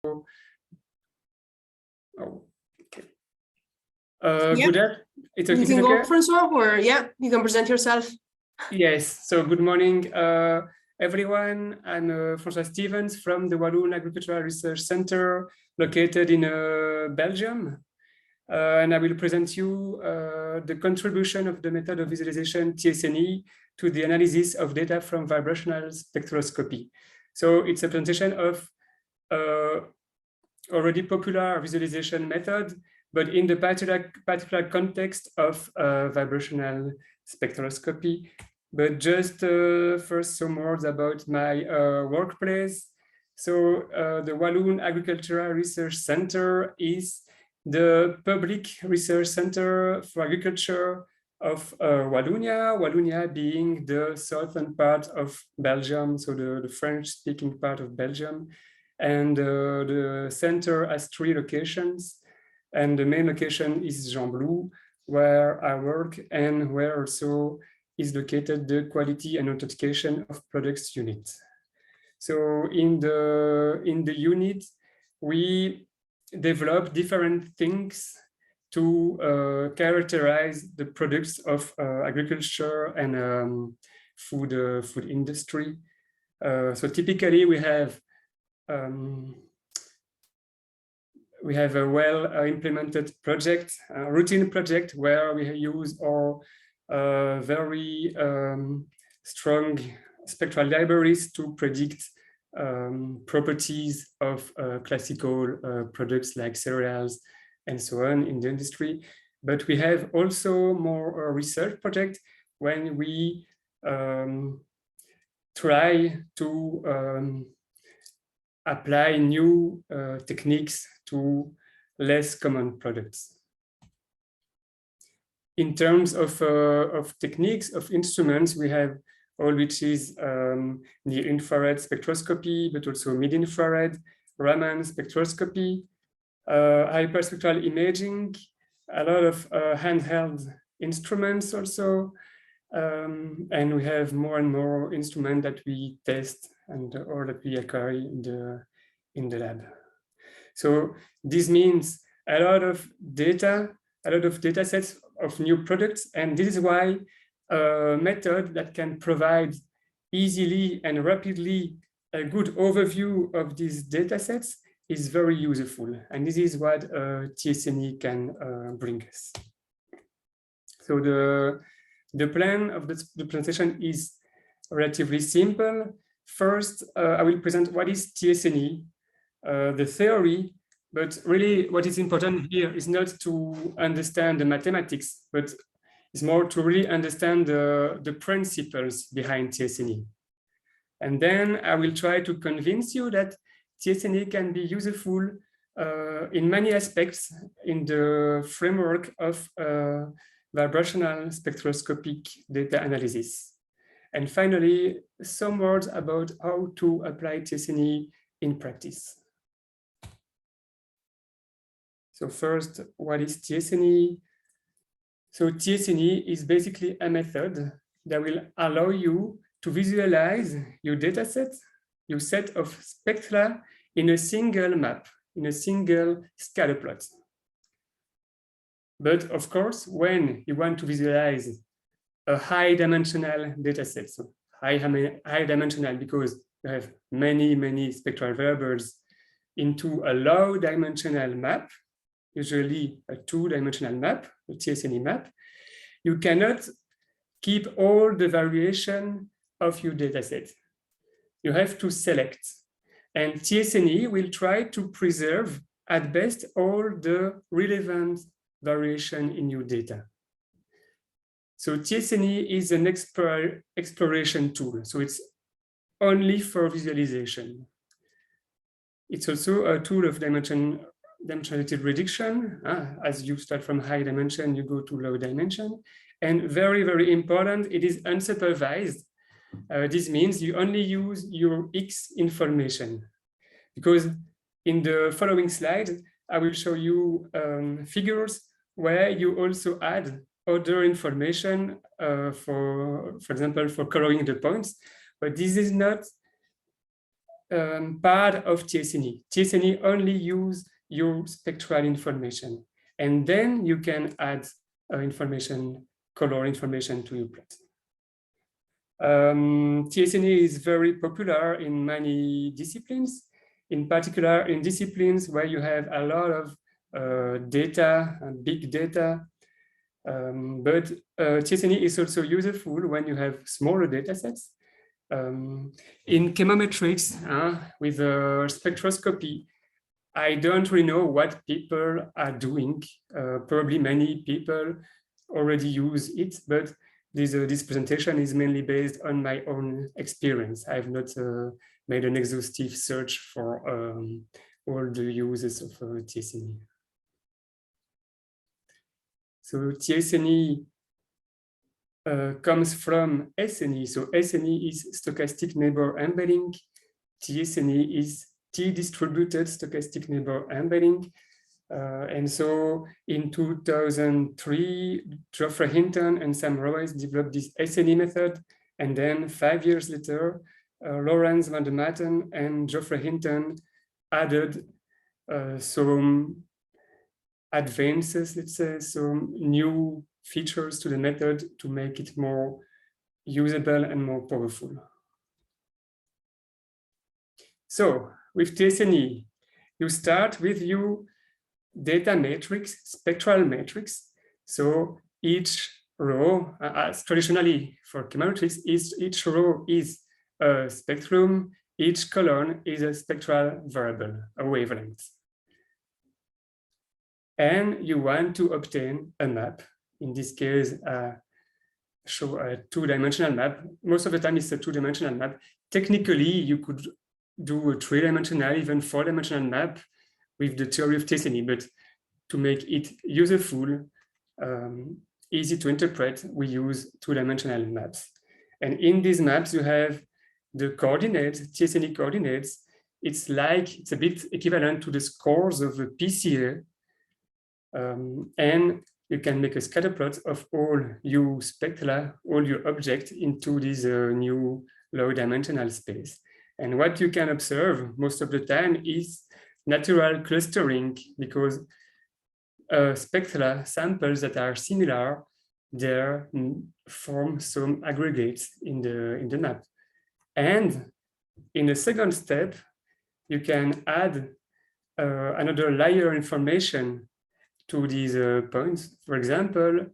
Oh, okay. Yep. Good day. It's You okay, can go, okay? Francois, or yeah, you can present yourself. Yes, so good morning, everyone. I'm Francois Stevens from the Walloon Agricultural Research Centre located in Belgium. And I will present you the contribution of the method of visualization t-SNE to the analysis of data from vibrational spectroscopy. So it's a presentation of already popular visualization method, but in the particular context of vibrational spectroscopy. But just first some words about my workplace. So the Walloon Agricultural Research Centre is the public research center for agriculture of Wallonia, Wallonia being the southern part of Belgium, so the French-speaking part of Belgium. And the center has 3 locations. And the main location is Jean Blou, where I work, and where also is located the quality and authentication of products unit. So in the unit, we develop different things to characterize the products of agriculture and food industry. So typically we have a well implemented project, a routine project, where we use our very strong spectral libraries to predict properties of classical products like cereals and so on in the industry. But we have also more research project when we try to apply new techniques to less common products. In terms of techniques, of instruments, we have all which is near-infrared spectroscopy, but also mid-infrared, Raman spectroscopy, hyperspectral imaging, a lot of handheld instruments also, and we have more and more instruments that we test and or that we acquire in the lab. So this means a lot of data sets of new products, and this is why a method that can provide easily and rapidly a good overview of these data sets is very useful. And this is what t-SNE can bring us. So the plan of the presentation is relatively simple. First, I will present what is t-SNE, the theory, but really what is important here is not to understand the mathematics, but it's more to really understand the principles behind t-SNE. And then I will try to convince you that t-SNE can be useful in many aspects in the framework of vibrational spectroscopic data analysis. And finally, some words about how to apply t-SNE in practice. So first, what is t-SNE? So t-SNE is basically a method that will allow you to visualize your data set, your set of spectra in a single map, in a single scatter plot. But of course, when you want to visualize a high dimensional data set, so high dimensional because you have many spectral variables into a low dimensional map, usually a 2-dimensional map, a t-SNE map, you cannot keep all the variation of your dataset. You have to select. And t-SNE will try to preserve, at best, all the relevant variation in your data. So t-SNE is an exploration tool. So it's only for visualization. It's also a tool of dimensionality reduction. As you start from high dimension, you go to low dimension. And very important, it is unsupervised. This means you only use your X information, because in the following slide, I will show you figures where you also add other information, for example, for coloring the points. But this is not part of t-SNE. t-SNE only use your spectral information, and then you can add information, color information to your plot. t-SNE is very popular in many disciplines, in particular in disciplines where you have a lot of data, big data. But t-SNE is also useful when you have smaller data sets. In chemometrics, with spectroscopy, I don't really know what people are doing. Probably many people already use it, but this presentation is mainly based on my own experience. I have not made an exhaustive search for all the uses of t-SNE. So t-SNE comes from SNE. So SNE is stochastic neighbor embedding. t-SNE is t-distributed stochastic neighbor embedding. And so in 2003, Geoffrey Hinton and Sam Royce developed this SNE method. And then 5 years later, Lawrence van der Matten and Geoffrey Hinton added some advances, let's say, some new features to the method to make it more usable and more powerful. So with t-SNE, you start with your data matrix, spectral matrix. So each row, as traditionally for chemometrics, each row is a spectrum, each column is a spectral variable, a wavelength. And you want to obtain a map. In this case, show a two-dimensional map. Most of the time it's a two-dimensional map. Technically, you could do a three-dimensional, even four-dimensional map with the theory of t-SNE, but to make it useful, easy to interpret, we use two-dimensional maps. And in these maps, you have the coordinates, t-SNE coordinates. It's a bit equivalent to the scores of a PCA. And you can make a scatter plot of all your spectra, all your objects into this new low-dimensional space. And what you can observe most of the time is natural clustering, because spectra samples that are similar, they form some aggregates in the map. And in the second step, you can add another layer information to these points. For example,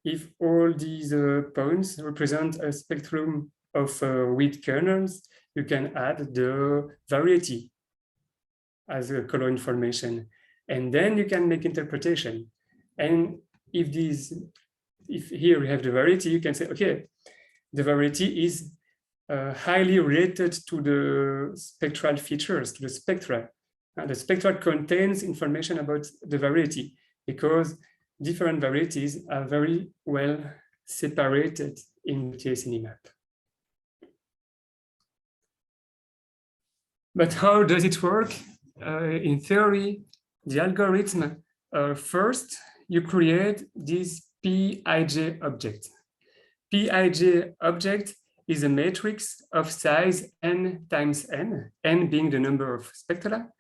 if all these points represent a spectrum of wheat kernels, you can add the variety as a color information. And then you can make interpretation. And if here we have the variety, you can say, okay, the variety is highly related to the spectral features, to the spectra. The spectra contains information about the variety, because different varieties are very well separated in the t-SNE map. But how does it work? In theory, the algorithm, first, you create this Pij object. Pij object is a matrix of size n times n being the number of spectra,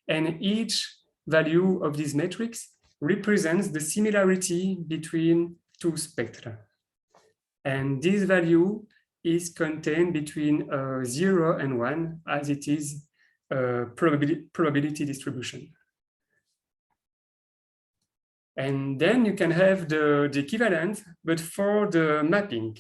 and each value of this matrix represents the similarity between two spectra. And this value is contained between 0 and 1, as it is a probability distribution. And then you can have the equivalent, but for the mapping.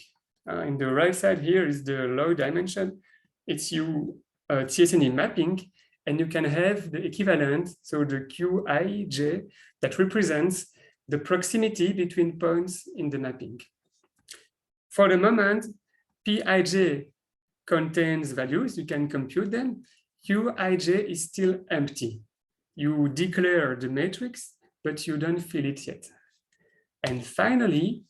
In the right side here is the low dimension. It's your t-SNE mapping, and you can have the equivalent, so the Qij, that represents the proximity between points in the mapping. For the moment, Pij contains values, you can compute them. Qij is still empty. You declare the matrix, but you don't fill it yet. And finally,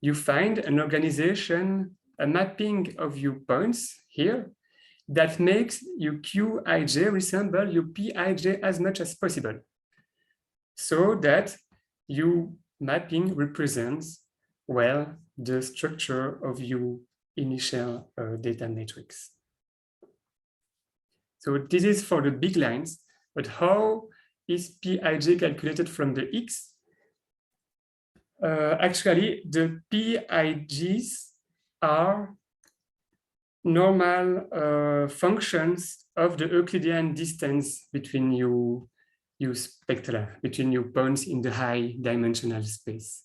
you find an organization, a mapping of your points here that makes your Qij resemble your Pij as much as possible, so that your mapping represents well the structure of your initial data matrix. So this is for the big lines, but how is Pij calculated from the X? Actually, the Pij's are normal functions of the Euclidean distance between you spectra, between your points in the high dimensional space.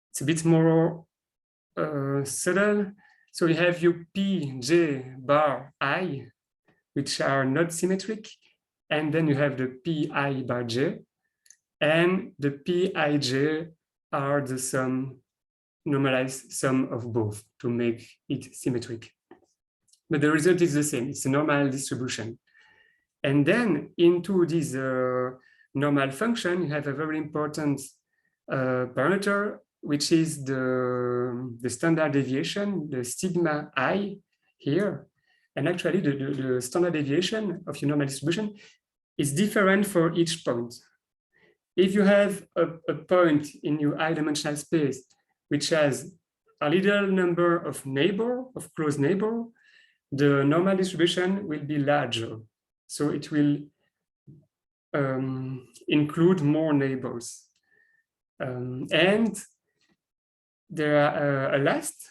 It's a bit more subtle. So you have your P, J, bar, I, which are not symmetric. And then you have the Pi bar J. And the Pij are the sum, normalized sum of both to make it symmetric. But the result is the same. It's a normal distribution. And then into this normal function, you have a very important parameter, which is the standard deviation, the sigma I here. And actually, the standard deviation of your normal distribution is different for each point. If you have a point in your high-dimensional space, which has a little number of close neighbor, the normal distribution will be larger. So it will include more neighbors. And there are a last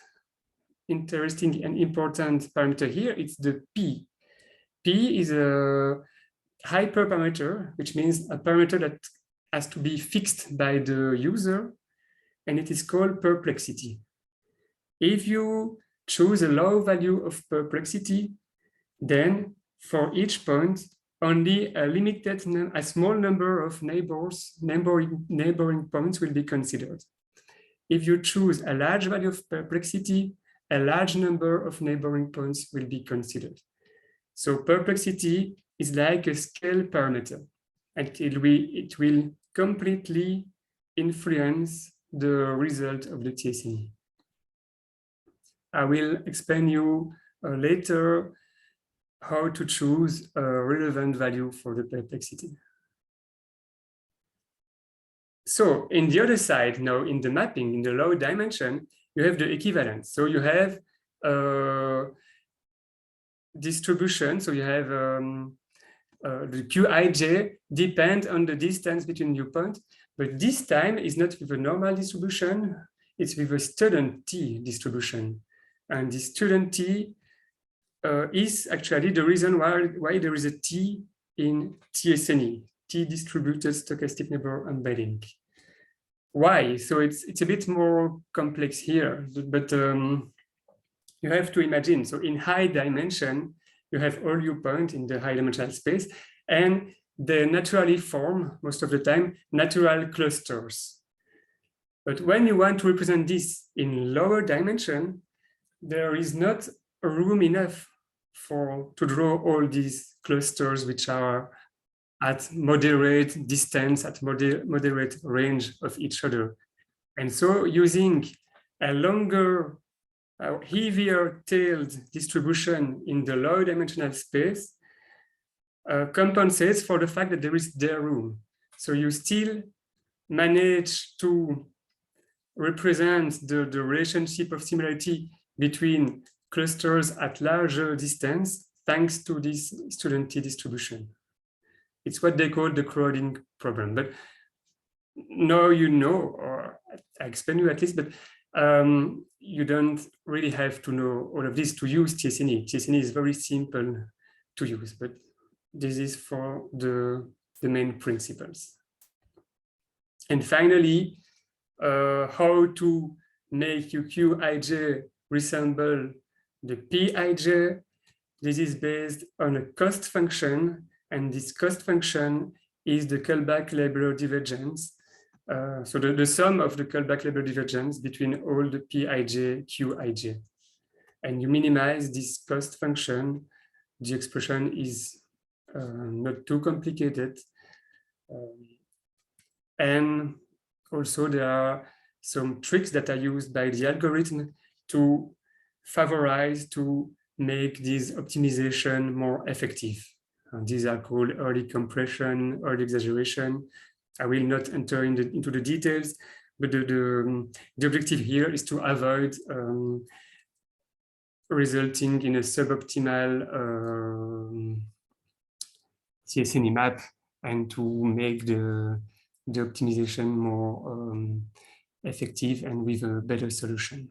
interesting and important parameter here. It's the P. P is a hyperparameter, which means a parameter that has to be fixed by the user, and it is called perplexity. If you choose a low value of perplexity, then for each point, only a small number of neighboring points will be considered. If you choose a large value of perplexity, a large number of neighboring points will be considered. So perplexity is like a scale parameter, and it will completely influence the result of the t-SNE. I will explain you later how to choose a relevant value for the perplexity. So in the other side, now in the mapping, in the low dimension, you have the equivalence. So you have distribution. So you have the Qij depend on the distance between your points, but this time is not with a normal distribution, it's with a student t distribution. And the student t is actually the reason why there is a t in t-SNE, t-distributed stochastic neighbor embedding. Why? So it's a bit more complex here, but you have to imagine. So in high dimension, you have all your points in the high dimensional space, and they naturally form, most of the time, natural clusters. But when you want to represent this in lower dimension, there is not room enough to draw all these clusters which are at moderate distance, at moderate range of each other. And so using a longer, heavier tailed distribution in the low dimensional space compensates for the fact that there is room. So you still manage to represent the relationship of similarity between clusters at larger distance thanks to this student t distribution. It's what they call the crowding problem. But now you know, or I explain you at least, but you don't really have to know all of this to use t-SNE. t-SNE is very simple to use, but this is for the main principles. And finally, how to make your Qij resemble the Pij. This is based on a cost function, and this cost function is the Kullback-Leibler divergence. So the sum of the Kullback-Leibler divergence between all the Pij, Qij. And you minimize this cost function. The expression is not too complicated. And also there are some tricks that are used by the algorithm to favorize, to make this optimization more effective. These are called early compression, early exaggeration. I will not enter into the details, but the objective here is to avoid resulting in a suboptimal t-SNE map and to make the optimization more effective and with a better solution.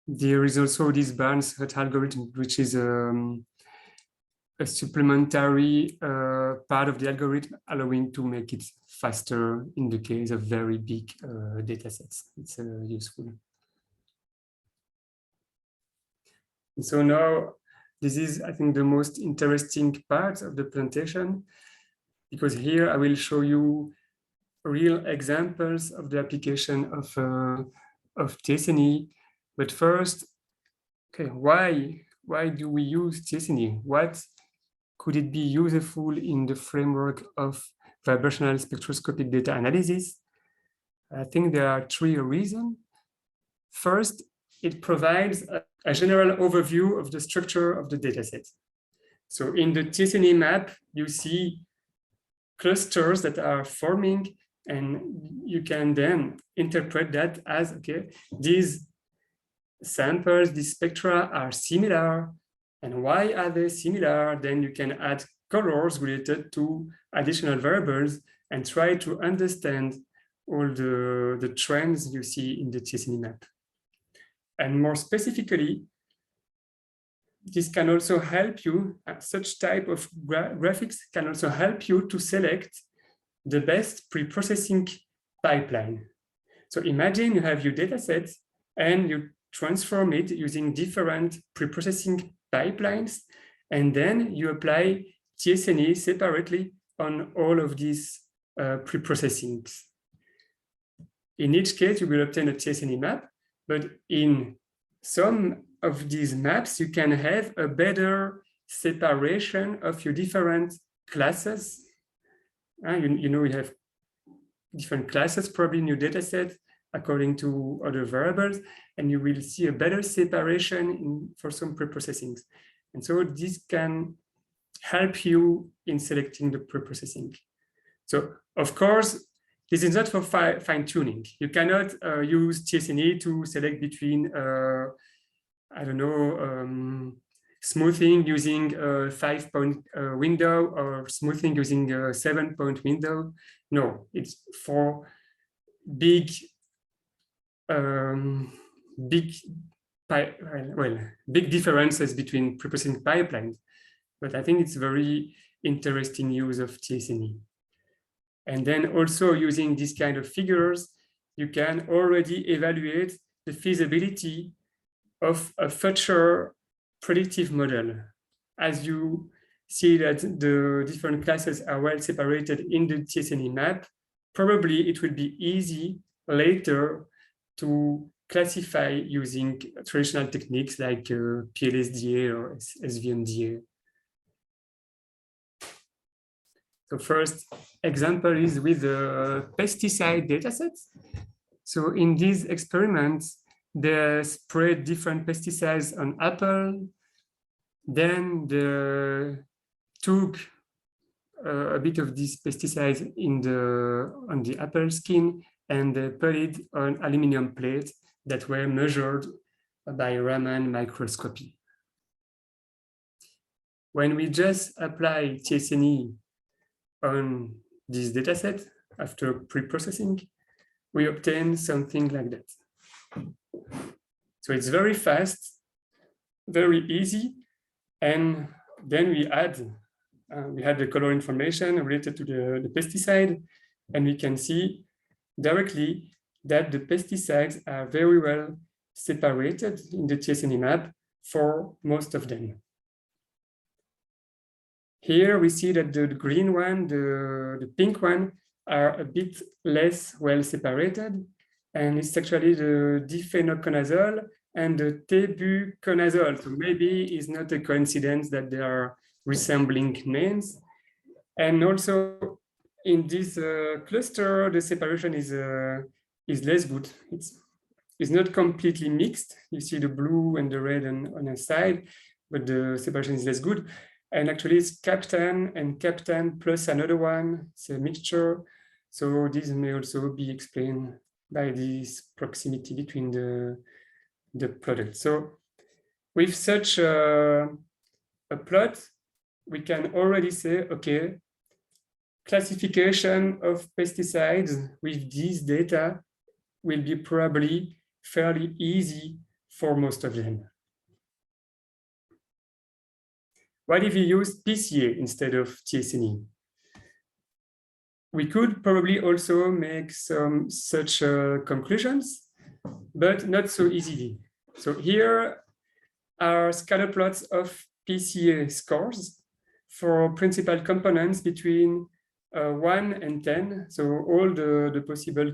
There is also this Barnes algorithm, which is a supplementary part of the algorithm, allowing to make it faster in the case of very big data sets. It's useful. And so now, this is, I think, the most interesting part of the presentation, because here I will show you real examples of the application of t-SNE. But first, okay, why do we use t-SNE? What could it be useful in the framework of vibrational spectroscopic data analysis? I think there are three reasons. First, it provides a general overview of the structure of the dataset. So in the t-SNE map, you see clusters that are forming, and you can then interpret that as, okay, these samples, these spectra are similar. And why are they similar? Then you can add colors related to additional variables and try to understand all the trends you see in the t-SNE map. And more specifically, this can also help you, such type of graphics can also help you to select the best pre-processing pipeline. So imagine you have your data set and you transform it using different pre-processing pipelines, and then you apply t-SNE separately on all of these pre-processings. In each case, you will obtain a t-SNE map, but in some of these maps, you can have a better separation of your different classes. You know, you have different classes probably in your data set according to other variables, and you will see a better separation for some pre-processings. And so this can help you in selecting the pre-processing. So of course, this is not for fine-tuning. You cannot use t-SNE to select between, I don't know, smoothing using a 5-point window or smoothing using a 7-point window. No, it's for big differences between pre-processing pipelines. But I think it's very interesting use of t-SNE. And then also using this kind of figures, you can already evaluate the feasibility of a future predictive model. As you see that the different classes are well separated in the t-SNE map, probably it will be easy later to classify using traditional techniques like PLSDA or SVMDA. So first example is with the pesticide datasets. So in these experiments, they spread different pesticides on apple. Then they took a bit of these pesticides on the apple skin, and they put it on aluminum plates that were measured by Raman microscopy. When we just apply t-SNE on this dataset after pre-processing, we obtain something like that. So it's very fast, very easy, and then we had the color information related to the pesticide, and we can see directly that the pesticides are very well separated in the t-SNE map for most of them. Here we see that the green one, the pink one, are a bit less well separated, and it's actually the difenoconazole and the tebuconazole. So maybe it's not a coincidence that they are resembling names. And also in this cluster, the separation is less good. It's not completely mixed. You see the blue and the red on a side, but the separation is less good. And actually it's captain and captain plus another one. It's a mixture. So this may also be explained by this proximity between the products. So With such a plot, we can already say, okay, classification of pesticides with these data will be probably fairly easy for most of them. What if we use PCA instead of t-SNE? We could probably also make some such conclusions, but not so easily. So here are scatter plots of PCA scores for principal components between 1 and 10. So all the possible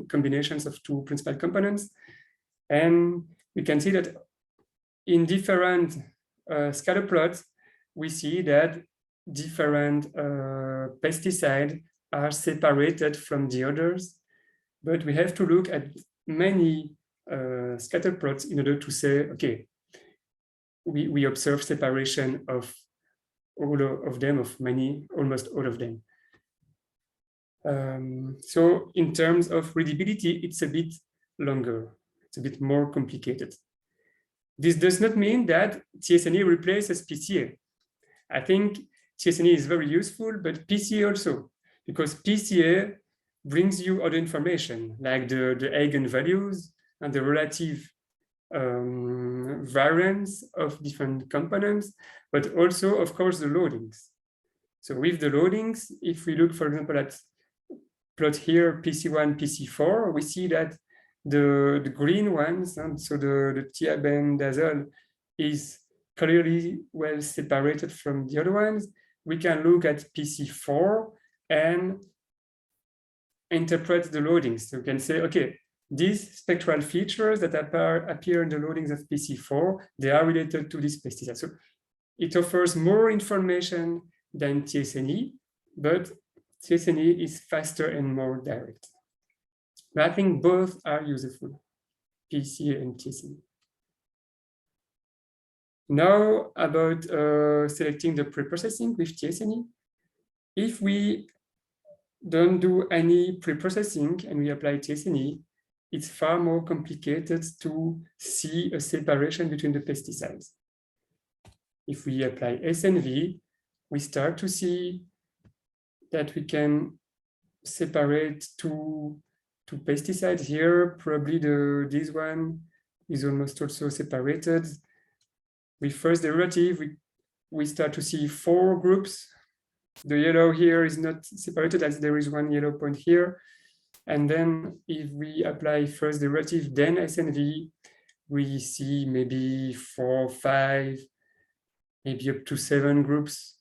combinations of two principal components. And we can see that in different scatter plots, we see that different pesticides are separated from the others, but we have to look at many scatter plots in order to say, okay, we observe separation of all of them, of many, almost all of them. So in terms of readability, it's a bit longer, it's a bit more complicated. This does not mean that t-SNE replaces PCA. I think t-SNE is very useful, but PCA also, because PCA brings you other information like the eigenvalues and the relative variance of different components, but also, of course, the loadings. So with the loadings, if we look, for example, at plot here, PC1, PC4, we see that the green ones, and so the thiabendazole is clearly well separated from the other ones. We can look at PC4 and interpret the loadings. So we can say, okay, these spectral features that appear in the loadings of PC4, they are related to this pesticide. So it offers more information than t-SNE, but t-SNE is faster and more direct. But I think both are useful, PCA and t-SNE. Now about selecting the preprocessing with t-SNE. If we don't do any preprocessing and we apply t-SNE, it's far more complicated to see a separation between the pesticides. If we apply SNV, we start to see that we can separate two pesticides here. Probably this one is almost also separated. With first derivative, we start to see 4 groups. The yellow here is not separated as there is one yellow point here. And then if we apply first derivative, then SNV, we see maybe 4, 5, maybe up to 7 groups.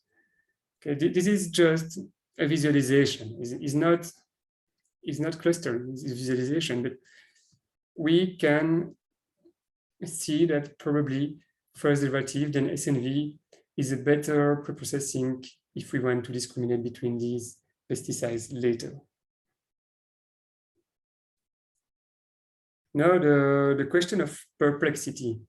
Okay, this is just a visualization. It's not clustering, it's visualization, but we can see that probably first derivative, then SNV is a better preprocessing if we want to discriminate between these pesticides later. Now the question of perplexity.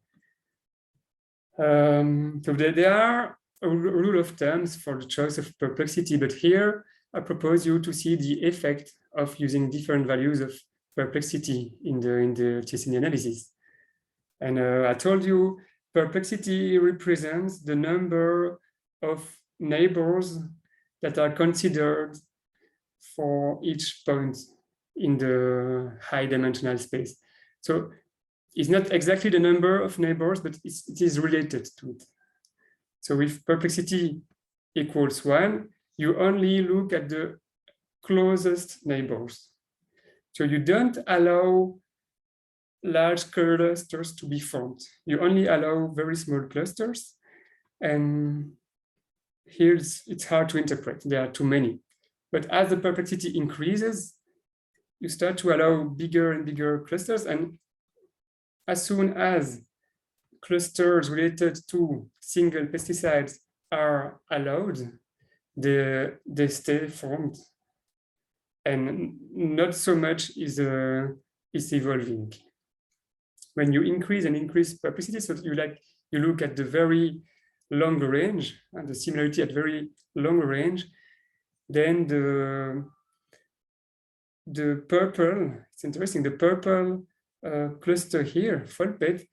So there are a rule of thumbs for the choice of perplexity, but here I propose you to see the effect of using different values of perplexity in the t-SNE analysis. And I told you perplexity represents the number of neighbors that are considered for each point in the high dimensional space. So it's not exactly the number of neighbors, but it is related to it. So if perplexity equals 1, you only look at the closest neighbors. So you don't allow large clusters to be formed. You only allow very small clusters. And here it's hard to interpret. There are too many. But as the perplexity increases, you start to allow bigger and bigger clusters. And as soon as clusters related to single pesticides are allowed, they stay formed. And not so much is evolving. When you increase and increase perplexity, so you look at the very long range and the similarity at very long range, then the purple, it's interesting, the purple cluster here, Folpet,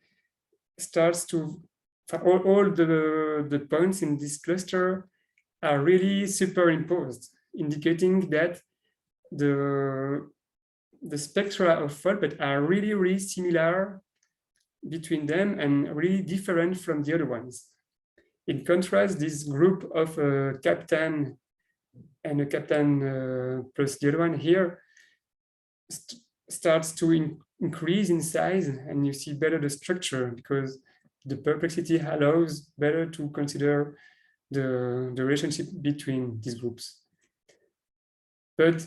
starts to all the points in this cluster are really superimposed, indicating that the spectra of Folpet are really similar between them and really different from the other ones. In contrast, this group of a captain and a captain plus the other one here starts to increase in size, and you see better the structure because the perplexity allows better to consider the relationship between these groups. But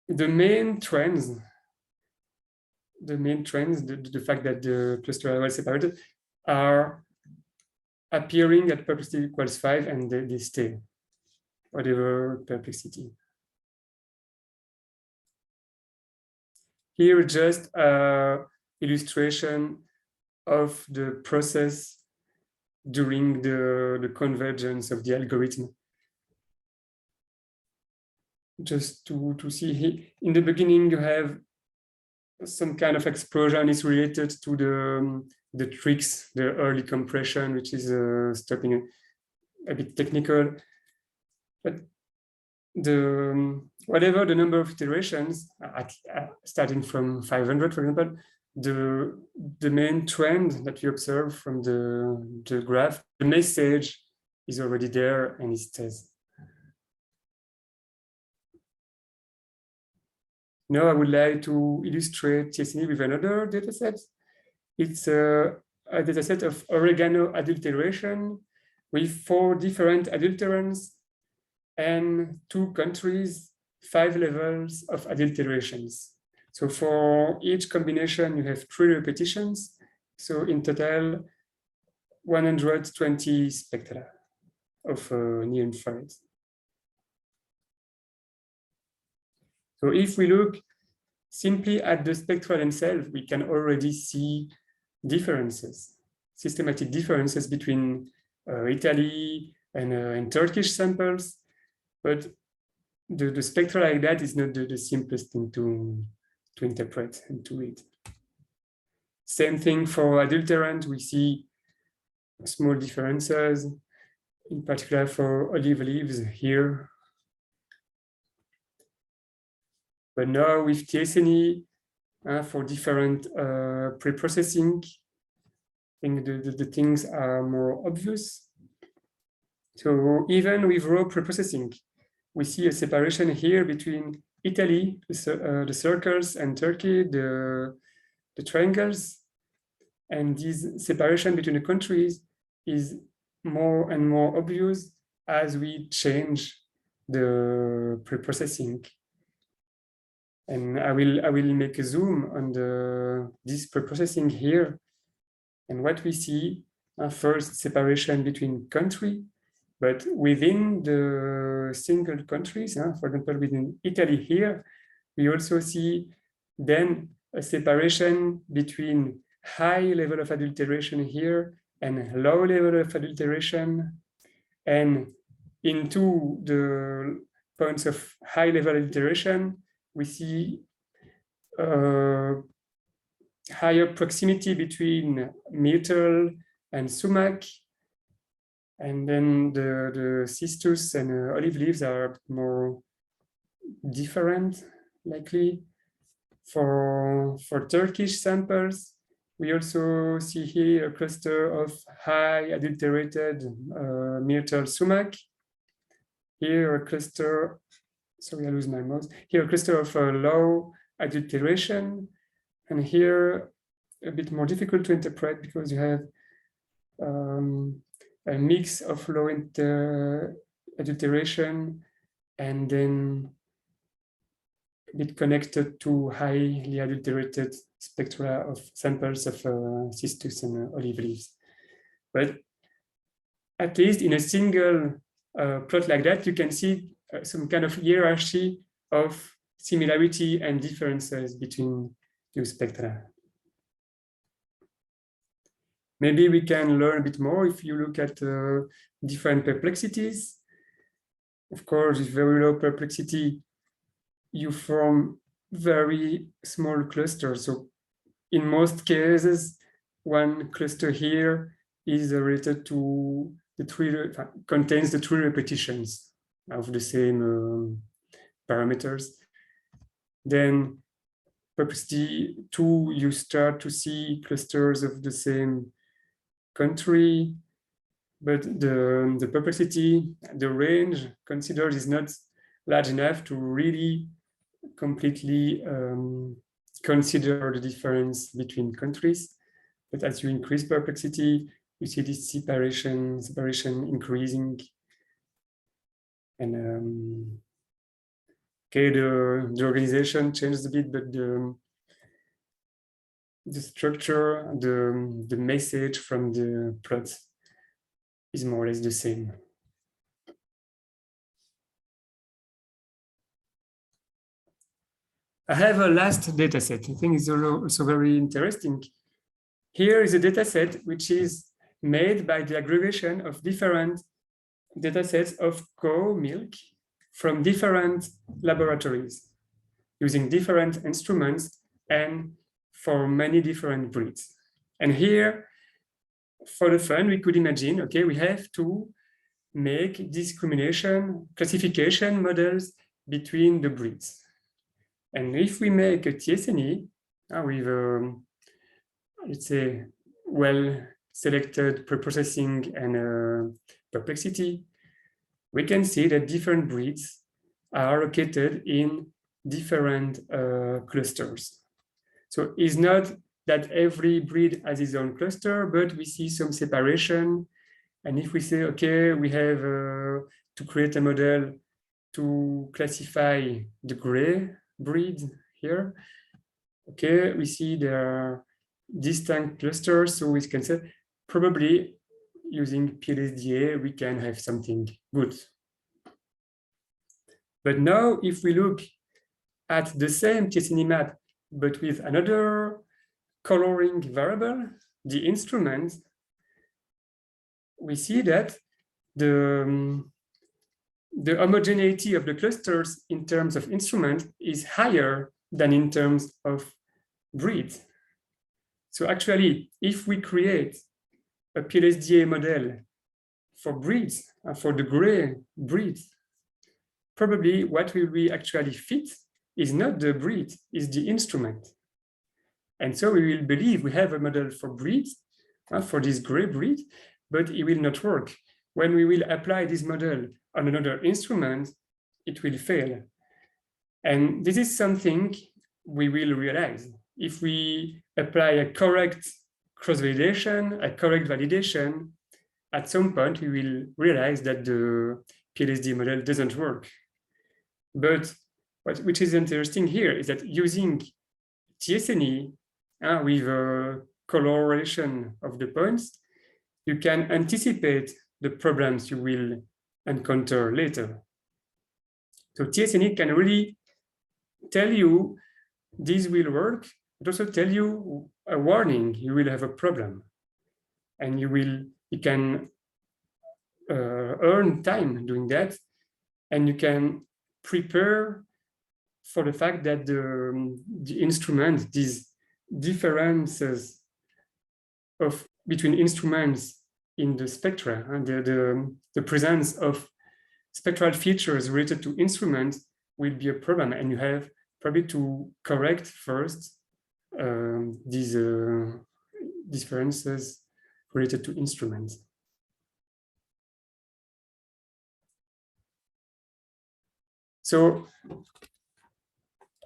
the main trends, the fact that the cluster are well separated, are appearing at perplexity equals 5 and they stay, whatever perplexity. Here just an illustration of the process during the convergence of the algorithm. Just to see here, in the beginning you have some kind of explosion is related to the tricks, the early compression, which is stopping a bit technical. But whatever the number of iterations, starting from 500, for example, the main trend that we observe from the graph, the message is already there and it stays. Now I would like to illustrate t-SNE with another dataset. It's a dataset of Oregano adulteration with 4 different adulterants and 2 countries, 5 levels of adulterations. So for each combination, you have 3 repetitions. So in total, 120 spectra of near-infrared. So if we look simply at the spectra themselves, we can already see differences, systematic differences between Italy and Turkish samples. But the spectra like that is not the simplest thing to interpret and to read. Same thing for adulterant, we see small differences, in particular for olive leaves here. But now with t-SNE, for different pre-processing, I think the things are more obvious. So even with raw pre-processing, we see a separation here between Italy, the circles, and Turkey, the triangles. And this separation between the countries is more and more obvious as we change the pre-processing. And I will make a zoom on this pre-processing here. And what we see, first separation between country, but within the single countries, for example, within Italy here, we also see then a separation between high level of adulteration here and low level of adulteration. And into the points of high level adulteration, we see higher proximity between myrtle and sumac. And then the cistus and olive leaves are more different, likely. For Turkish samples, we also see here a cluster of high adulterated myrtle sumac. Here a cluster, sorry, I lose my mouse. Here a cluster of low adulteration. And here a bit more difficult to interpret because you have a mix of low adulteration and then a bit connected to highly adulterated spectra of samples of cistus and olive leaves. But at least in a single plot like that, you can see some kind of hierarchy of similarity and differences between two spectra. Maybe we can learn a bit more if you look at different perplexities. Of course, with very low perplexity, you form very small clusters. So in most cases, one cluster here is related to the contains the 3 repetitions of the same parameters. Then perplexity 2, you start to see clusters of the same country, but the perplexity, the range considered is not large enough to really completely consider the difference between countries. But as you increase perplexity, you see this separation increasing. And okay, the organization changed a bit, but the structure, the message from the plot is more or less the same. I have a last data set. I think it's also very interesting. Here is a data set which is made by the aggregation of different data sets of cow milk from different laboratories using different instruments and for many different breeds. And here, for the fun, we could imagine, okay, we have to make discrimination, classification models between the breeds. And if we make a t-SNE with, let's say, well-selected preprocessing and perplexity, we can see that different breeds are located in different clusters. So it's not that every breed has its own cluster, but we see some separation. And if we say, okay, we have to create a model to classify the gray breed here, okay, we see there are distinct clusters. So we can say probably using PLSDA, we can have something good. But now if we look at the same t-SNE map, but with another coloring variable, the instrument, we see that the homogeneity of the clusters in terms of instrument is higher than in terms of breed. So actually, if we create a PLSDA model for breeds, for the gray breeds, probably what will we actually fit is not the breed, is the instrument. And so we will believe we have a model for breeds, for this gray breed, but it will not work. When we will apply this model on another instrument, it will fail. And this is something we will realize. If we apply a correct cross-validation, a correct validation, at some point we will realize that the PLSD model doesn't work. But which is interesting here is that using t-SNE with a coloration of the points, you can anticipate the problems you will encounter later. So t-SNE can really tell you this will work, but also tell you a warning, you will have a problem. And you can earn time doing that, and you can prepare for the fact that the instrument, these differences between instruments in the spectra and the presence of spectral features related to instruments will be a problem, and you have probably to correct first these differences related to instruments. So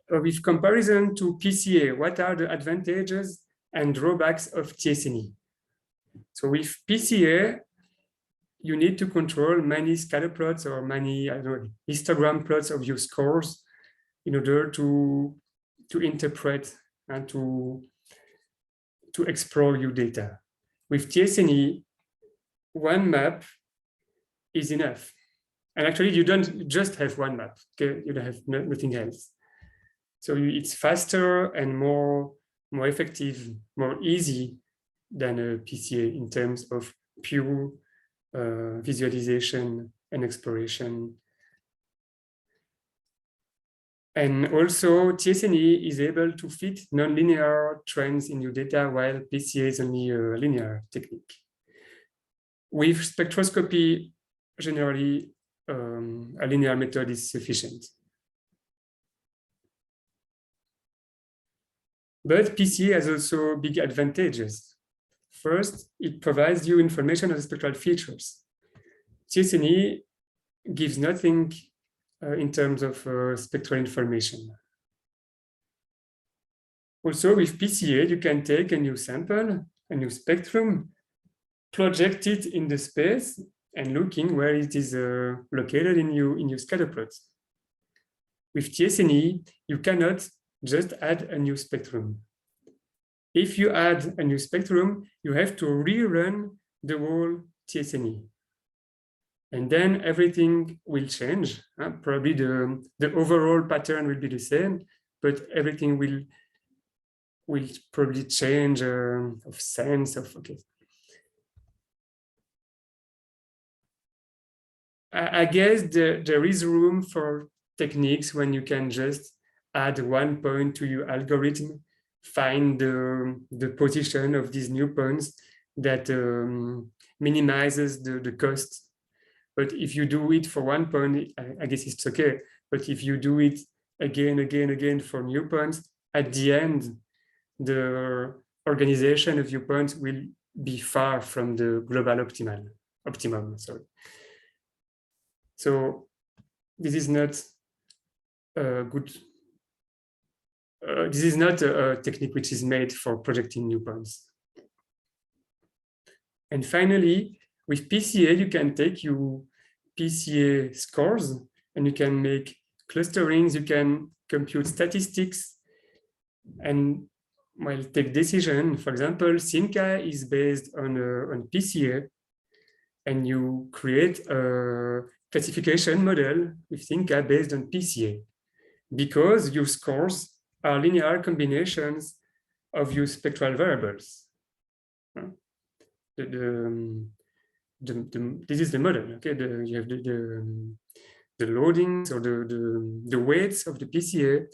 with comparison to PCA, what are the advantages and drawbacks of t-SNE? So with PCA, you need to control many scatter plots or many histogram plots of your scores in order to interpret and to explore your data. With t-SNE, one map is enough. And actually, you don't just have one map, okay? You don't have nothing else. So it's faster and more effective, more easy than a PCA in terms of pure visualization and exploration. And also, t-SNE is able to fit nonlinear trends in your data, while PCA is only a linear technique. With spectroscopy, generally, a linear method is sufficient. But PCA has also big advantages. First, it provides you information on the spectral features. t-SNE gives nothing in terms of spectral information. Also, with PCA, you can take a new sample, a new spectrum, project it in the space, and looking where it is located in your scatter plots. With t-SNE, you cannot just add a new spectrum. If you add a new spectrum, you have to rerun the whole t-SNE. And then everything will change. Probably the overall pattern will be the same, but everything will probably change of sense of, okay. I guess there is room for techniques when you can just add one point to your algorithm, find the position of these new points that minimizes the cost. But if you do it for one point, I guess it's okay. But if you do it again for new points, at the end, the organization of your points will be far from the global optimum. Sorry. So this is not good. This is not a technique which is made for projecting new points. And finally, with PCA, you can take your PCA scores and you can make clusterings, you can compute statistics and well, take decision. For example, Simca is based on PCA, and you create a classification model with Simca based on PCA, because your scores are linear combinations of your spectral variables. This is the model. Okay, you have the loadings or the weights of the PCA,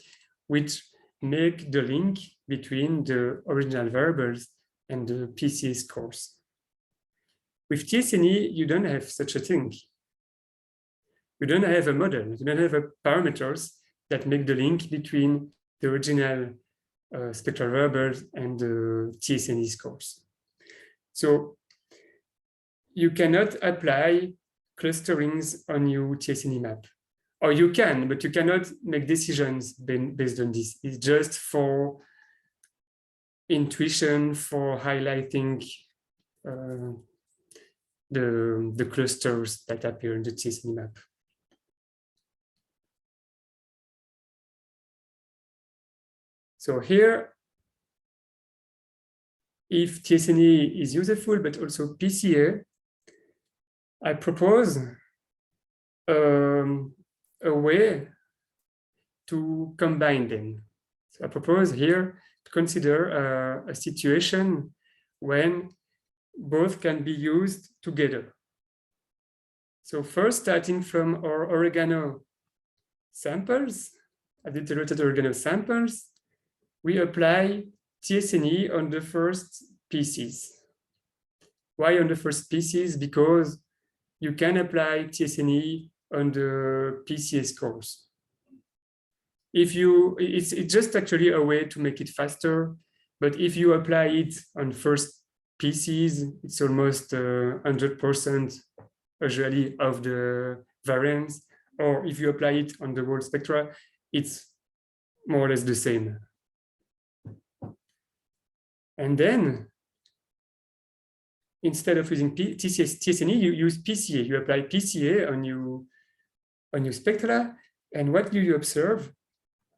which make the link between the original variables and the PCA scores. With t-SNE, you don't have such a thing. You don't have a model. You don't have parameters that make the link between the original spectral variables and the t-SNE scores. So you cannot apply clusterings on your t-SNE map. Or you can, but you cannot make decisions based on this. It's just for intuition, for highlighting the clusters that appear in the t-SNE map. So here, if t-SNE is useful, but also PCA, I propose a way to combine them. So I propose here to consider a situation when both can be used together. So first, starting from our Oregano samples, adulterated Oregano samples, we apply t-SNE on the first species. Why on the first species? Because you can apply t-SNE on the PCA scores. It's just actually a way to make it faster, but if you apply it on first species, it's almost 100% usually of the variance, or if you apply it on the whole spectra, it's more or less the same. And then, instead of using t-SNE, you use PCA. You apply PCA on your spectra, and what do you observe?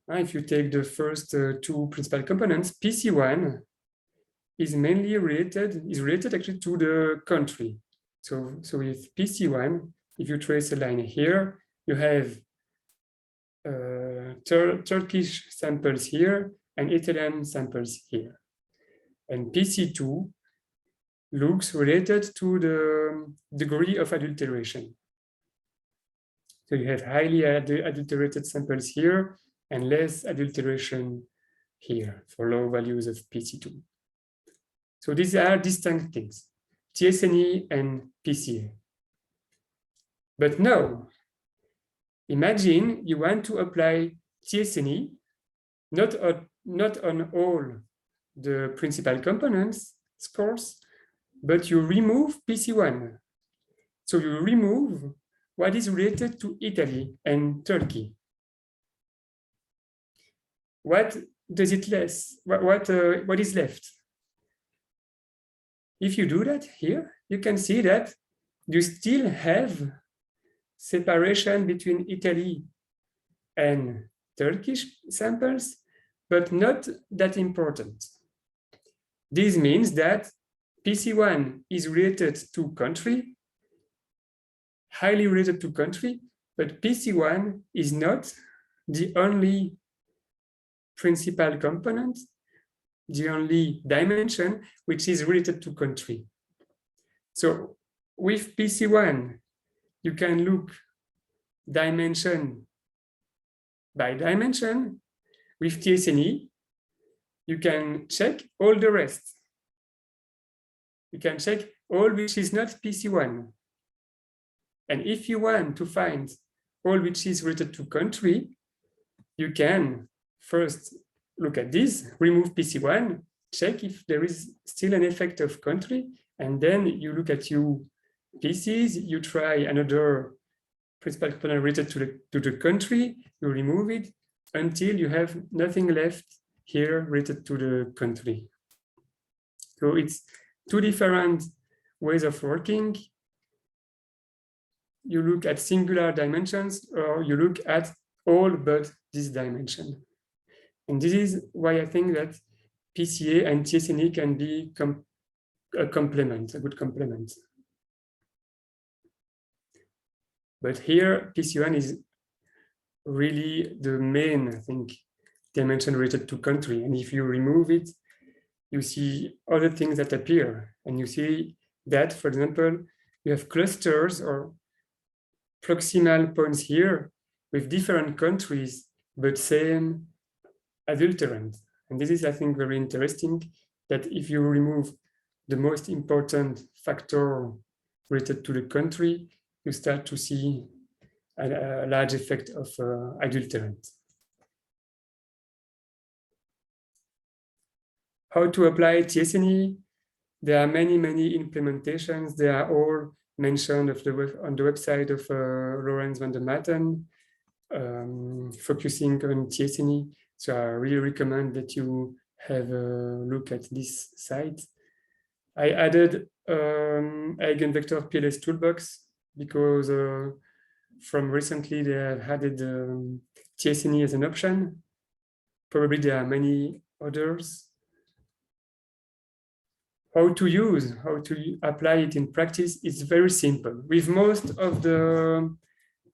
If you take the first two principal components, PC1 is mainly related actually to the country. So with PC1, if you trace a line here, you have Turkish samples here and Italian samples here. And PC2 looks related to the degree of adulteration. So you have highly adulterated samples here and less adulteration here for low values of PC2. So these are distinct things. t-SNE and PCA. But now, imagine you want to apply t-SNE, not on all the principal components scores, but you remove PC1. So you remove what is related to Italy and Turkey. What does it less? What is left? If you do that here, you can see that you still have separation between Italy and Turkish samples, but not that important. This means that PC1 is related to country, highly related to country, but PC1 is not the only principal component, the only dimension which is related to country. So with PC1, you can look dimension by dimension. With t-SNE, you can check all the rest. You can check all which is not PC1. And if you want to find all which is related to country, you can first look at this, remove PC1, check if there is still an effect of country, and then you look at your PCs, you try another principal component related to the country, you remove it until you have nothing left here related to the country. So it's two different ways of working. You look at singular dimensions, or you look at all but this dimension. And this is why I think that PCA and t-SNE can be a complement, a good complement. But here, PC1 is really the main, I think, dimension related to country. And if you remove it, you see other things that appear. And you see that, for example, you have clusters or proximal points here with different countries, but same adulterant. And this is, I think, very interesting, that if you remove the most important factor related to the country, you start to see a large effect of adulterant. How to apply t-SNE? There are many implementations. They are all mentioned on the website of Lorenz van der Matten, focusing on t-SNE. So I really recommend that you have a look at this site. I added Eigenvector PLS Toolbox because from recently they have added t-SNE as an option. Probably there are many others. How to apply it in practice is very simple. With most of the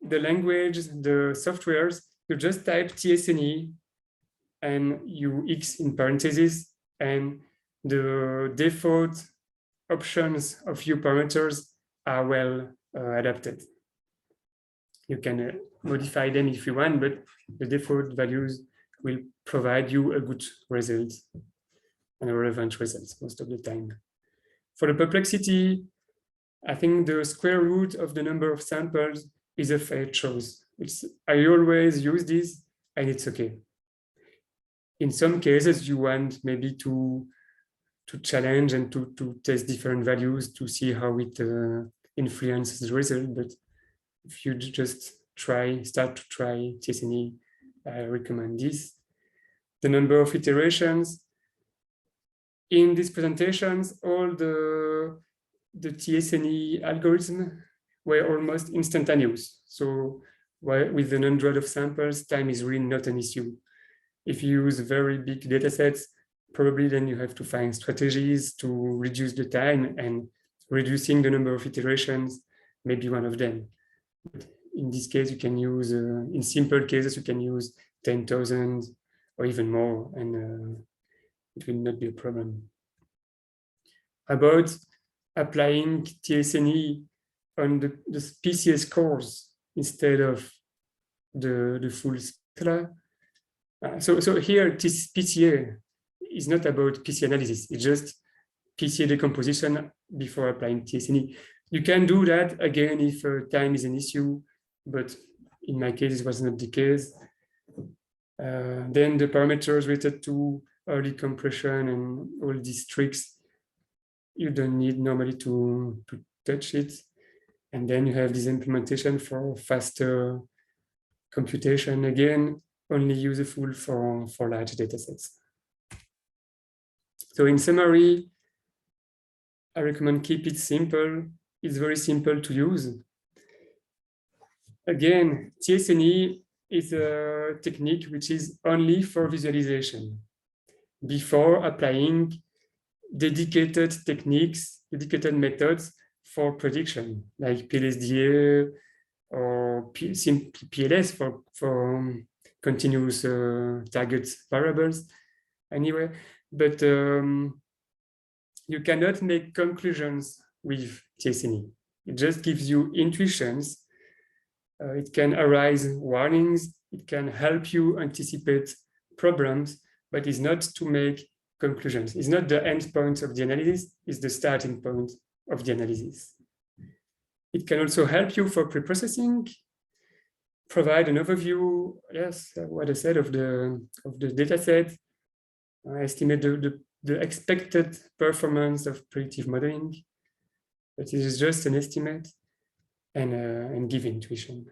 language, the softwares, you just type t-SNE and you X in parentheses, and the default options of your parameters are well adapted. You can modify them if you want, but the default values will provide you a good result and a relevant result most of the time. For the perplexity, I think the square root of the number of samples is a fair choice. I always use this and it's okay. In some cases, you want maybe to challenge and to test different values to see how it influences the result. But if you just start to try t-SNE, I recommend this. The number of iterations. In these presentations, all the t-SNE algorithms were almost instantaneous. So with the 100 of samples, time is really not an issue. If you use very big data sets, probably then you have to find strategies to reduce the time, and reducing the number of iterations may be one of them. But in this case, you can use, in simple cases, you can use 10,000 or even more, and it will not be a problem. About applying t-SNE on the PCA scores instead of the full spectra. So here, this PCA is not about PC analysis. It's just PCA decomposition before applying t-SNE. You can do that again if time is an issue, but in my case, it was not the case. Then the parameters related to early compression and all these tricks, you don't need normally to touch it. And then you have this implementation for faster computation, again, only useful for large data sets. So in summary, I recommend keep it simple. It's very simple to use. Again, t-SNE is a technique which is only for visualization before applying dedicated techniques, dedicated methods for prediction, like PLSDA or PLS for continuous target variables anyway. But you cannot make conclusions with t-SNE. It just gives you intuitions. It can arise warnings. It can help you anticipate problems, but it's not to make conclusions. It's not the end point of the analysis, it's the starting point of the analysis. It can also help you for pre-processing, provide an overview, yes, what I said of the data set, estimate the expected performance of predictive modeling, but it is just an estimate and give intuition.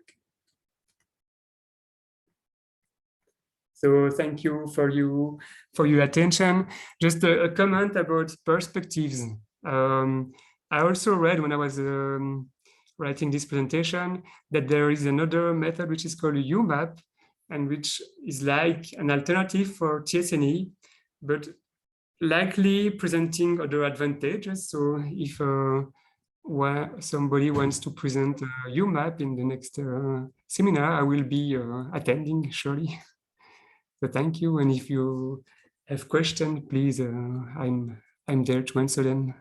So thank you for your attention. Just a comment about perspectives. I also read when I was writing this presentation that there is another method which is called a UMAP, and which is like an alternative for t-SNE, but likely presenting other advantages. So if somebody wants to present a UMAP in the next seminar, I will be attending surely. So thank you, and if you have questions, please, I'm there to answer them.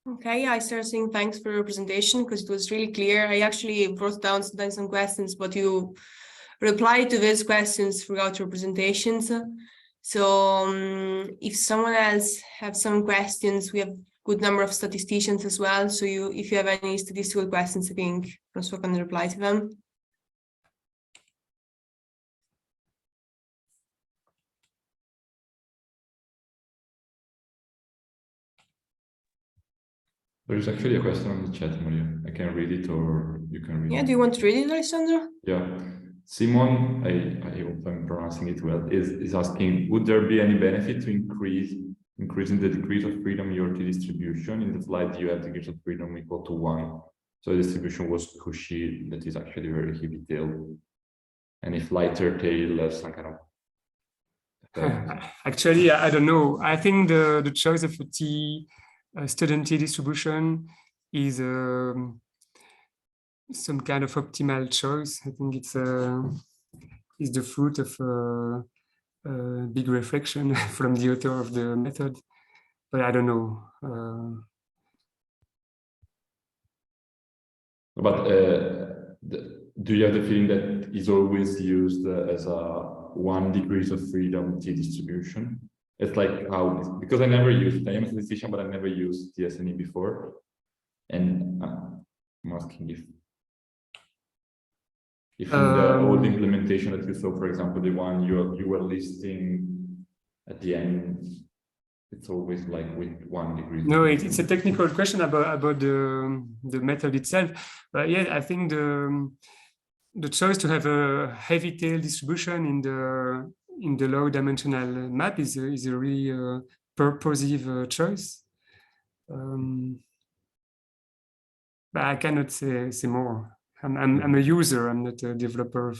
Okay, I start saying thanks for your presentation because it was really clear. I actually wrote down some questions, but you replied to those questions throughout your presentations. So if someone else have some questions, we have a good number of statisticians as well. So if you have any statistical questions, I think Francois can reply to them. There is actually a question on the chat, Maria. I can read it, or you can read it. Yeah, do you want to read it, Alessandro? Yeah. Simon, I hope I'm pronouncing it well, is asking, would there be any benefit to increasing the degrees of freedom in your t-distribution? In the slide, you have degrees of freedom equal to 1. So the distribution was cushy, that is actually very heavy tail. And if lighter tail has some kind of Actually, I don't know. I think the choice of a student t-distribution is some kind of optimal choice. I think it's the fruit of a big reflection from the author of the method, but I don't know. But do you have the feeling that is always used as a 1 degrees of freedom t-distribution? It's like how, because I never used it. I am a statistician, but I never used t-SNE before. And I'm asking if in the old implementation that you saw, for example, the one you were listing at the end, it's always like with 1 degree. No, it's a technical question about the method itself. But yeah, I think the choice to have a heavy tail distribution in the low dimensional map is a really purposive choice. But I cannot say more. I'm a user. I'm not a developer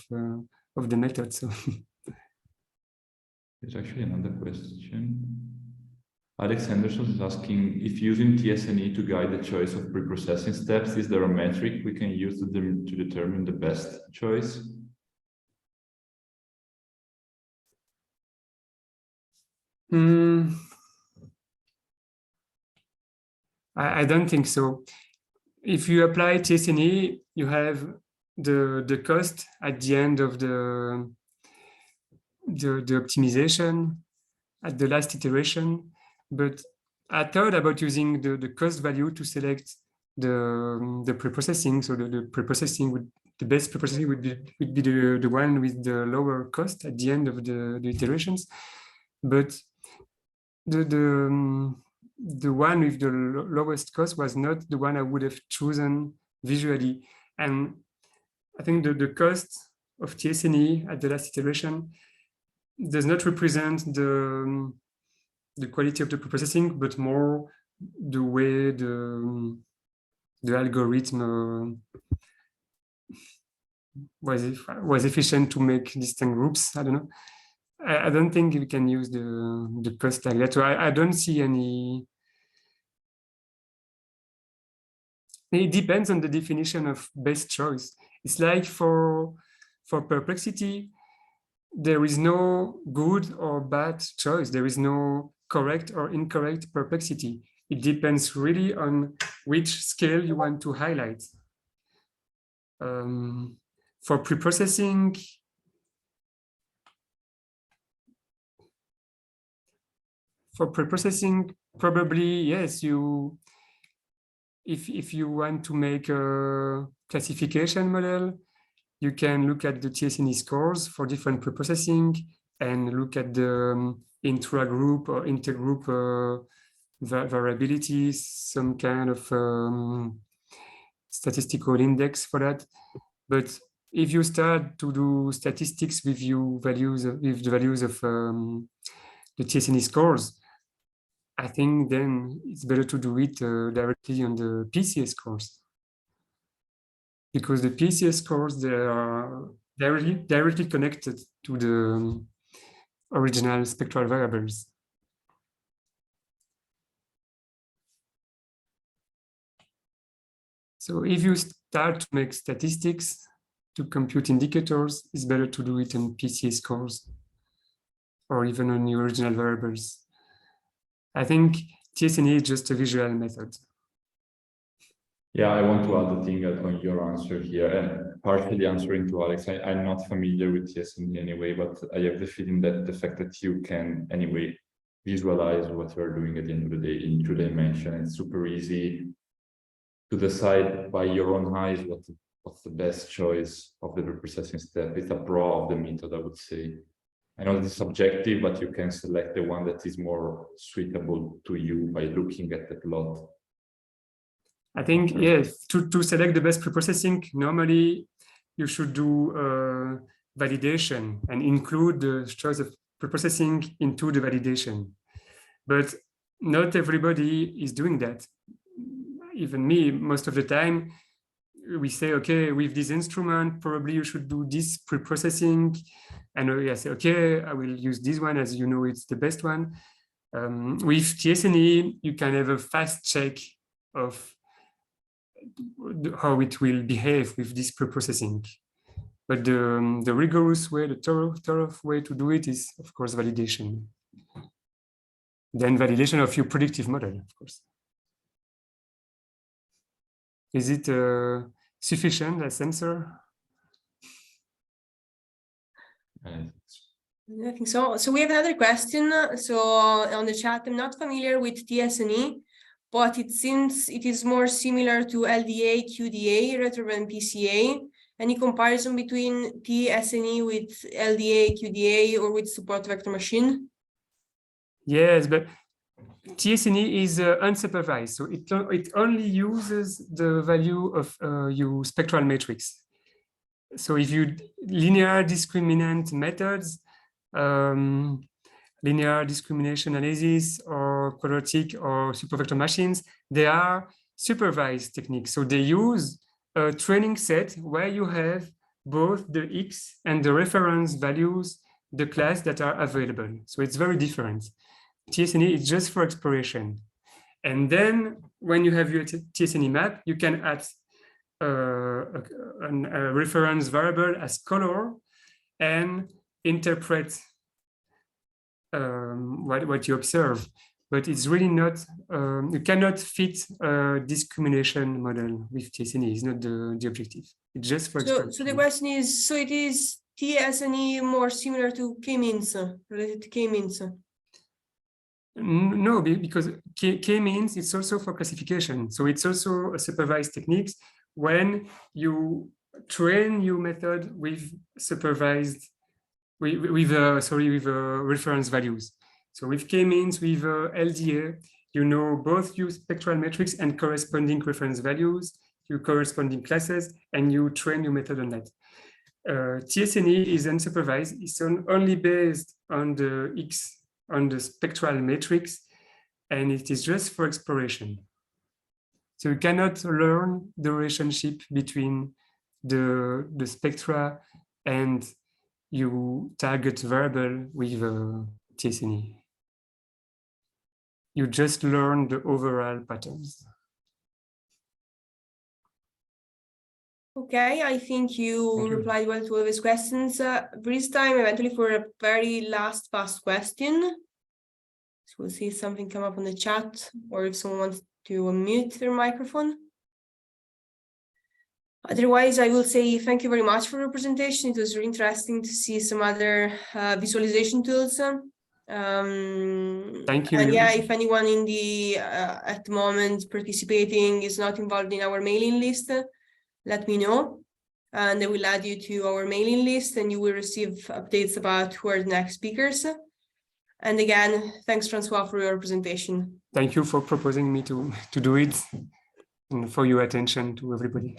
of the method. So there's actually another question. Alex Henderson is asking, if using t-SNE to guide the choice of pre-processing steps, is there a metric we can use to determine the best choice? I don't think so. If you apply t-SNE, you have the cost at the end of the optimization at the last iteration. But I thought about using the cost value to select the preprocessing. So the preprocessing would, the best preprocessing would be the one with the lower cost at the end of the iterations. But the one with the lowest cost was not the one I would have chosen visually. And I think the cost of t-SNE at the last iteration does not represent the quality of the preprocessing, but more the way the algorithm was efficient to make distinct groups. I don't know. I don't think we can use the cost like that. So I don't see any. It depends on the definition of best choice. It's like for perplexity, there is no good or bad choice. There is no correct or incorrect perplexity. It depends really on which scale you want to highlight. For preprocessing, probably yes. If you want to make a classification model, you can look at the t-SNE scores for different preprocessing and look at the intra-group or intergroup variabilities, some kind of statistical index for that. But if you start to do statistics with the values of the t-SNE scores, I think then it's better to do it directly on the PCA scores, because the PCA scores, they are directly connected to the original spectral variables. So if you start to make statistics to compute indicators, it's better to do it on PCA scores or even on the original variables. I think t-SNE is just a visual method. Yeah, I want to add a thing on your answer here, and partially answering to Alex. I'm not familiar with t-SNE anyway, but I have the feeling that the fact that you can anyway visualize what you're doing at the end of the day in 2 dimensions, it's super easy to decide by your own eyes what's the best choice of the preprocessing step. It's a pro of the method, I would say. I know it's subjective, but you can select the one that is more suitable to you by looking at the plot. I think, yes, to select the best preprocessing, normally you should do validation and include the choice of preprocessing into the validation. But not everybody is doing that. Even me, most of the time, we say, okay, with this instrument, probably you should do this preprocessing. And I say, okay, I will use this one, as you know, it's the best one. With t-SNE, you can have a fast check of how it will behave with this preprocessing. But the rigorous way, the thorough way to do it is, of course, validation. Then validation of your predictive model, of course. Is it sufficient as answer? I think so. So we have another question. So on the chat, I'm not familiar with t-SNE, but it seems it is more similar to LDA, QDA rather than PCA. Any comparison between t-SNE with LDA, QDA, or with support vector machine? Yes, but t-SNE is unsupervised, so it only uses the value of your spectral matrix. So if you linear discriminant methods, linear discrimination analysis, or quadratic or supervector machines, they are supervised techniques. So they use a training set where you have both the X and the reference values, the class that are available. So it's very different. t-SNE is just for exploration. And then when you have your t-SNE map, you can add a reference variable as color and interpret what you observe. But it's really not, you cannot fit a discrimination model with t-SNE. It's not the objective. It's just for exploration. So the question is, so it is t-SNE more similar to k-means, related to k-means? No, because K-means it's also for classification. So it's also a supervised techniques when you train your method with supervised, with reference values. So with K-means, with LDA, you know both your spectral metrics and corresponding reference values, your corresponding classes, and you train your method on that. t-SNE is unsupervised. It's only based on the spectral matrix, and it is just for exploration. So you cannot learn the relationship between the spectra and your target variable with t-SNE. You just learn the overall patterns. Okay, I think you replied well to all of his questions. There is time eventually for a very fast question. So we'll see if something come up on the chat or if someone wants to unmute their microphone. Otherwise, I will say thank you very much for your presentation. It was really interesting to see some other visualization tools. Thank you. And yeah, if anyone in the at the moment participating is not involved in our mailing list, let me know, and I will add you to our mailing list, and you will receive updates about who are the next speakers. And again, thanks, Francois, for your presentation. Thank you for proposing me to do it, and for your attention to everybody.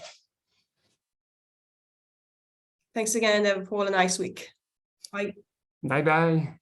Thanks again, and have all a nice week. Bye. Bye-bye.